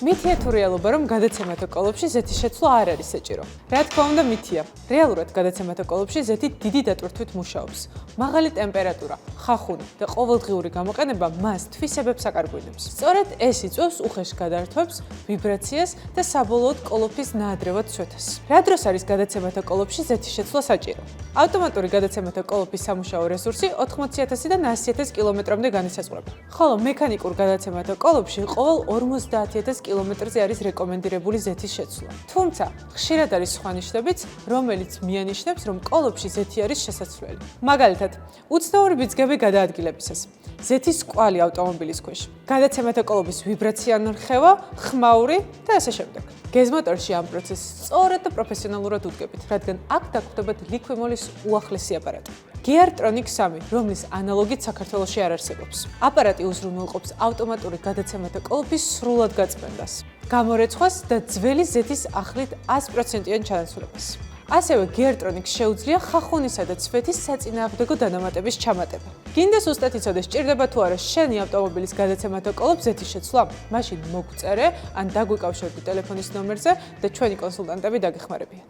მითია თუ რეალობა, რომ გადაცემათა კოლოფში ზეთის შეცვლა არ არის საჭირო? რა თქმა უნდა, მითია. რეალურად გადაცემათა კოლოფში ზეთი დიდი დატვირთვით მუშაობს. მაღალი ტემპერატურა, ხახუნი და ყოველდღიური გამოყენება მას თვისებებს აკარგვინებს. სწორედ ეს იწვევს უხეშ გადართვებს, ვიბრაციას და საბოლოოდ კოლოფის ნაადრევად ცვეთას. რა დროს არის გადაცემათა კოლოფში ზეთის შეცვლა საჭირო? ავტომატური გადაცემათა კოლოფის სამუშაო რესურსი 80,000-დან 100,000 კილომეტრამდე განისაზღვრება. ხოლო მექანიკურ გადაცემათა კოლოფში ყოველ 50,000 კილომეტრზე არის რეკომენდირებული ზეთის შეცვლა. თუმცა, ხშირად არის სხვა ნიშნებიც, რომელიც მიანიშნებს, რომ კოლოფში ზეთი არის შესაძლებელი. მაგალითად, უცნაური ბიძგები გადაადგილებისას, ზეთის კვალი ავტომობილის ქვეშ, გადაცემათა კოლოფის ვიბრაციანი რხევა, ხმაური და ასე შემდეგ. გეზმოტორში ამ პროცესს სწორად და პროფესიონალურად უდგებით, რადგან აქ დაგვხვდებათ ლიქვიმოლის უახლესი აპარატი. Geartronic 3, რომლის ანალოგიც საქართველოში არ არსებობს. აპარატი უზრუნველყოფს ავტომატური გადაცემათა კოლოფის სრულად გაწმენდას, გამორეცხვას და ძველი ზეთის ახლით 100%-იან ჩანაცვლებას. ასევე Geartronic შეუძლია ხახუნისა და ცვეთის საწინააღმდეგო დანამატების ჩამატება. გინდა ზუსტად იცოდეს, სჭირდება თუ არა შენი ავტომობილის გადაცემათა კოლოფ ზეთის შეცვლა? მაშინ მოგვწერე ან დაგვიკავშირდე ტელეფონის ნომერზე და ჩვენი კონსულტანტები დაგეხმარებიან.